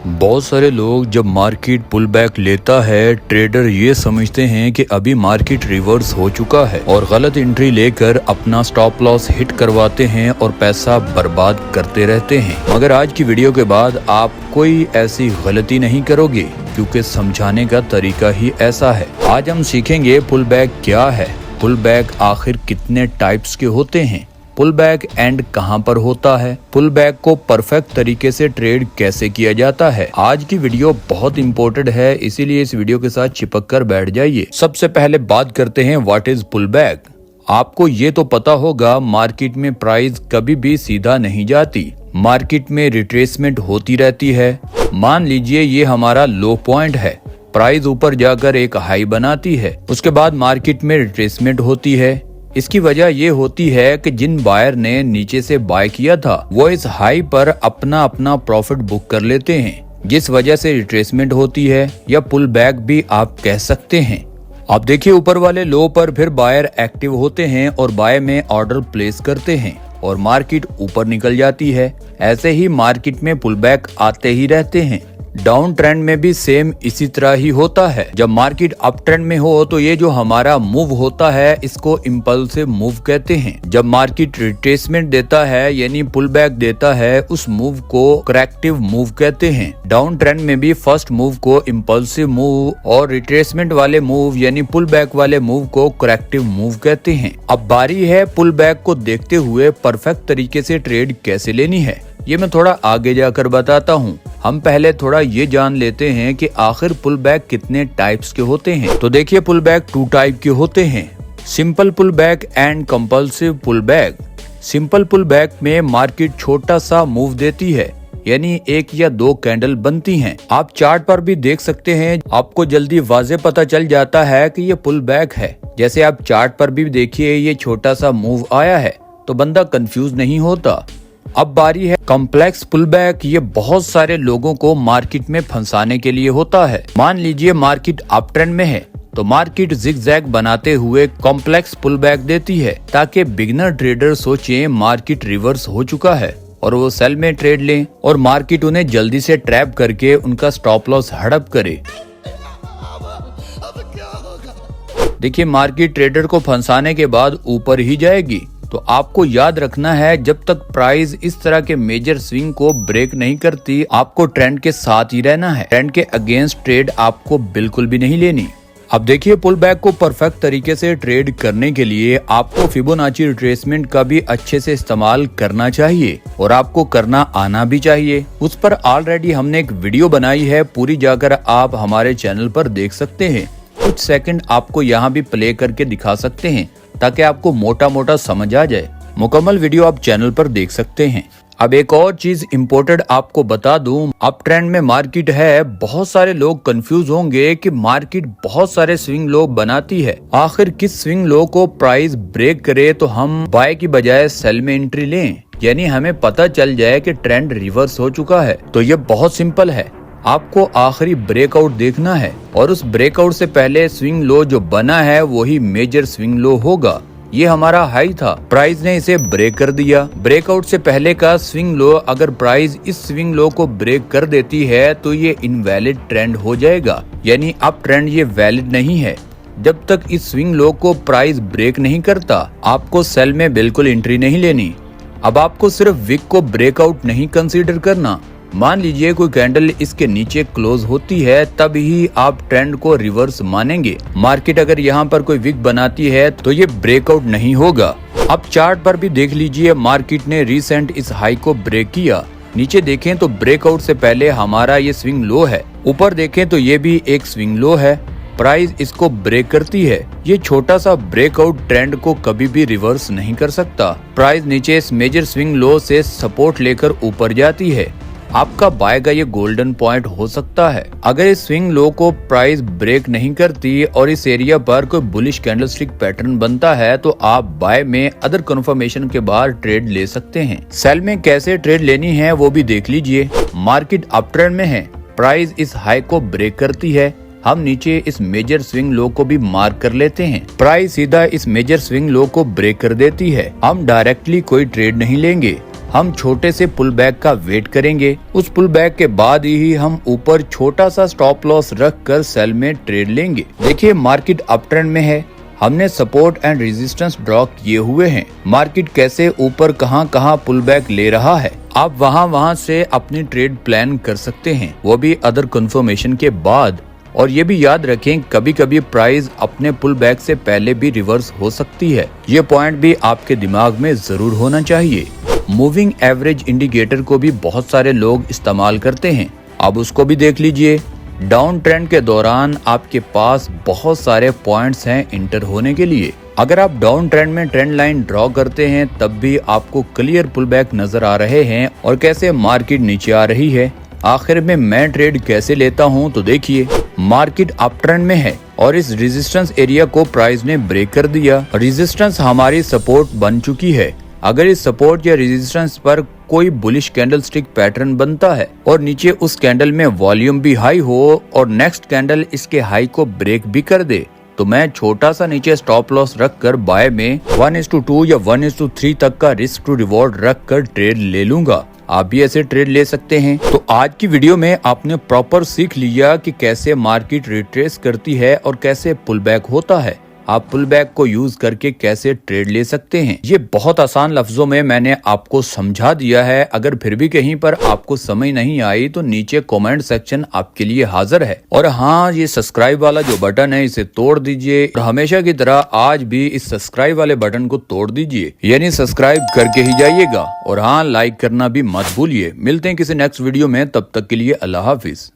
बहुत सारे लोग जब मार्केट पुल बैक लेता है, ट्रेडर ये समझते हैं कि अभी मार्केट रिवर्स हो चुका है और गलत एंट्री लेकर अपना स्टॉप लॉस हिट करवाते हैं और पैसा बर्बाद करते रहते हैं। मगर आज की वीडियो के बाद आप कोई ऐसी गलती नहीं करोगे, क्योंकि समझाने का तरीका ही ऐसा है। आज हम सीखेंगे पुल बैक क्या है, पुल बैक आखिर कितने टाइप्स के होते हैं, पुल बैक एंड कहां पर होता है, पुल बैक को परफेक्ट तरीके से ट्रेड कैसे किया जाता है। आज की वीडियो बहुत इंपॉर्टेंट है, इसीलिए इस वीडियो के साथ चिपक कर बैठ जाइए। सबसे पहले बात करते हैं व्हाट इज पुल बैक। आपको ये तो पता होगा मार्केट में प्राइस कभी भी सीधा नहीं जाती, मार्केट में रिट्रेसमेंट होती रहती है। मान लीजिए ये हमारा लो पॉइंट है, प्राइस ऊपर जाकर एक हाई बनाती है, उसके बाद मार्केट में रिट्रेसमेंट होती है। इसकी वजह ये होती है कि जिन बायर ने नीचे से बाय किया था वो इस हाई पर अपना प्रॉफिट बुक कर लेते हैं, जिस वजह से रिट्रेसमेंट होती है या पुल बैक भी आप कह सकते हैं। आप देखिए ऊपर वाले लो पर फिर बायर एक्टिव होते हैं और बाय में ऑर्डर प्लेस करते हैं और मार्केट ऊपर निकल जाती है। ऐसे ही मार्केट में पुल बैक आते ही रहते हैं। डाउन ट्रेंड में भी सेम इसी तरह ही होता है। जब मार्केट अप ट्रेंड में हो तो ये जो हमारा मूव होता है इसको इम्पल्सिव मूव कहते हैं। जब मार्केट रिट्रेसमेंट देता है यानी पुल बैक देता है, उस मूव को करेक्टिव मूव कहते हैं। डाउन ट्रेंड में भी फर्स्ट मूव को इम्पल्सिव मूव और रिट्रेसमेंट वाले मूव यानी पुल बैक वाले मूव को करेक्टिव मूव कहते हैं। अब बारी है पुल बैक को देखते हुए परफेक्ट तरीके से ट्रेड कैसे लेनी है, ये मैं थोड़ा आगे जाकर बताता हूँ। हम पहले थोड़ा ये जान लेते हैं कि आखिर पुल बैक कितने टाइप्स के होते हैं। तो देखिए पुल बैक 2 टाइप के होते हैं, simple pull back and compulsive pull back. Simple pull back में मार्केट छोटा सा मूव देती है, यानी 1 या 2 कैंडल बनती हैं। आप चार्ट पर भी देख सकते हैं, आपको जल्दी वाज़े पता चल जाता है कि ये पुल बैक है। जैसे आप चार्ट पर भी देखिए ये छोटा सा मूव आया है तो बंदा कंफ्यूज नहीं होता। अब बारी है कॉम्प्लेक्स पुल बैक। ये बहुत सारे लोगों को मार्केट में फंसाने के लिए होता है। मान लीजिए मार्केट अप ट्रेंड में है तो मार्केट जिगजैग बनाते हुए कॉम्प्लेक्स पुल बैक देती है, ताकि बिगिनर ट्रेडर सोचे मार्केट रिवर्स हो चुका है और वो सेल में ट्रेड लें और मार्केट उन्हें जल्दी से ट्रैप करके उनका स्टॉप लॉस हड़प करे। देखिए मार्केट ट्रेडर को फंसाने के बाद ऊपर ही जाएगी। तो आपको याद रखना है, जब तक प्राइस इस तरह के मेजर स्विंग को ब्रेक नहीं करती, आपको ट्रेंड के साथ ही रहना है। ट्रेंड के अगेंस्ट ट्रेड आपको बिल्कुल भी नहीं लेनी। अब देखिए पुल बैक को परफेक्ट तरीके से ट्रेड करने के लिए आपको फिबोनाची रिट्रेसमेंट का भी अच्छे से इस्तेमाल करना चाहिए और आपको करना आना भी चाहिए। उस पर ऑलरेडी हमने एक वीडियो बनाई है, पूरी जाकर आप हमारे चैनल पर देख सकते हैं। कुछ सेकंड आपको यहाँ भी प्ले करके दिखा सकते हैं ताकि आपको मोटा मोटा समझ आ जाए। मुकम्मल वीडियो आप चैनल पर देख सकते हैं। अब एक और चीज इम्पोर्टेंट आपको बता दूं, अप ट्रेंड में मार्केट है, बहुत सारे लोग कंफ्यूज होंगे कि मार्केट बहुत सारे स्विंग लो बनाती है, आखिर किस स्विंग लो को प्राइस ब्रेक करे तो हम बाय की बजाय सेल में एंट्री लें, यानी हमें पता चल जाए कि ट्रेंड रिवर्स हो चुका है। तो ये बहुत सिंपल है, आपको आखिरी ब्रेकआउट देखना है और उस ब्रेकआउट से पहले स्विंग लो जो बना है वही मेजर स्विंग लो होगा। ये हमारा हाई था, प्राइस ने इसे ब्रेक कर दिया। ब्रेकआउट से पहले का स्विंग लो अगर प्राइस इस स्विंग लो को ब्रेक कर देती है तो ये इनवैलिड ट्रेंड हो जाएगा, यानी अप ट्रेंड ये वैलिड नहीं है। जब तक इस स्विंग लो को प्राइस ब्रेक नहीं करता आपको सेल में बिल्कुल एंट्री नहीं लेनी। अब आपको सिर्फ विक को ब्रेकआउट नहीं कंसीडर करना। मान लीजिए कोई कैंडल इसके नीचे क्लोज होती है, तब ही आप ट्रेंड को रिवर्स मानेंगे। मार्केट अगर यहाँ पर कोई विक बनाती है तो ये ब्रेकआउट नहीं होगा। अब चार्ट पर भी देख लीजिए, मार्केट ने रिसेंट इस हाई को ब्रेक किया। नीचे देखें तो ब्रेकआउट से पहले हमारा ये स्विंग लो है, ऊपर देखें तो ये भी एक स्विंग लो है, प्राइस इसको ब्रेक करती है। ये छोटा सा ब्रेकआउट ट्रेंड को कभी भी रिवर्स नहीं कर सकता। प्राइस नीचे इस मेजर स्विंग लो से सपोर्ट लेकर ऊपर जाती है, आपका बाय का ये गोल्डन पॉइंट हो सकता है। अगर इस स्विंग लो को प्राइस ब्रेक नहीं करती और इस एरिया पर कोई बुलिश कैंडलस्टिक पैटर्न बनता है तो आप बाय में अदर कंफर्मेशन के बाद ट्रेड ले सकते हैं। सेल में कैसे ट्रेड लेनी है वो भी देख लीजिए। मार्केट अप ट्रेंड में है, प्राइस इस हाई को ब्रेक करती है, हम नीचे इस मेजर स्विंग लो को भी मार्क कर लेते हैं, प्राइस सीधा इस मेजर स्विंग लो को ब्रेक कर देती है, हम डायरेक्टली कोई ट्रेड नहीं लेंगे, हम छोटे से पुल बैक का वेट करेंगे। उस पुल बैक के बाद ही हम ऊपर छोटा सा स्टॉप लॉस रख कर सेल में ट्रेड लेंगे। देखिए मार्केट अप ट्रेंड में है, हमने सपोर्ट एंड रेजिस्टेंस ड्रॉ किए हुए हैं। मार्केट कैसे ऊपर कहां पुल बैक ले रहा है, आप वहां से अपनी ट्रेड प्लान कर सकते हैं, वो भी अदर कंफर्मेशन के बाद। और ये भी याद रखें कभी कभी प्राइस अपने पुल बैक से पहले भी रिवर्स हो सकती है, ये पॉइंट भी आपके दिमाग में जरूर होना चाहिए। मूविंग एवरेज इंडिकेटर को भी बहुत सारे लोग इस्तेमाल करते हैं, अब उसको भी देख लीजिए। डाउन ट्रेंड के दौरान आपके पास बहुत सारे पॉइंट्स हैं इंटर होने के लिए। अगर आप डाउन ट्रेंड में ट्रेंड लाइन ड्रॉ करते हैं तब भी आपको क्लियर पुल बैक नजर आ रहे हैं और कैसे मार्केट नीचे आ रही है। आखिर में मैं ट्रेड कैसे लेता हूं, तो देखिए मार्केट अप ट्रेंड में है और इस रेजिस्टेंस एरिया को प्राइस ने ब्रेक कर दिया। रेजिस्टेंस हमारी सपोर्ट बन चुकी है। अगर इस सपोर्ट या रेजिस्टेंस पर कोई बुलिश कैंडल स्टिक पैटर्न बनता है और नीचे उस कैंडल में वॉल्यूम भी हाई हो और नेक्स्ट कैंडल इसके हाई को ब्रेक भी कर दे, तो मैं छोटा सा नीचे स्टॉप लॉस रख कर बाय में 1:2 या 1:3 तक का रिस्क टू रिवॉर्ड रख कर ट्रेड ले लूंगा। आप भी ऐसे ट्रेड ले सकते हैं। तो आज की वीडियो में आपने प्रॉपर सीख लिया कि कैसे मार्केट रिट्रेस करती है और कैसे पुल बैक होता है। आप पुल बैक को यूज करके कैसे ट्रेड ले सकते हैं, ये बहुत आसान लफ्जों में मैंने आपको समझा दिया है। अगर फिर भी कहीं पर आपको समझ नहीं आई तो नीचे कमेंट सेक्शन आपके लिए हाजिर है। और हाँ, ये सब्सक्राइब वाला जो बटन है इसे तोड़ दीजिए और हमेशा की तरह आज भी इस सब्सक्राइब वाले बटन को तोड़ दीजिए, यानी सब्सक्राइब करके ही जाइएगा। और हाँ, लाइक करना भी मत भूलिए। मिलते हैं किसी नेक्स्ट वीडियो में, तब तक के लिए अल्लाह हाफिज।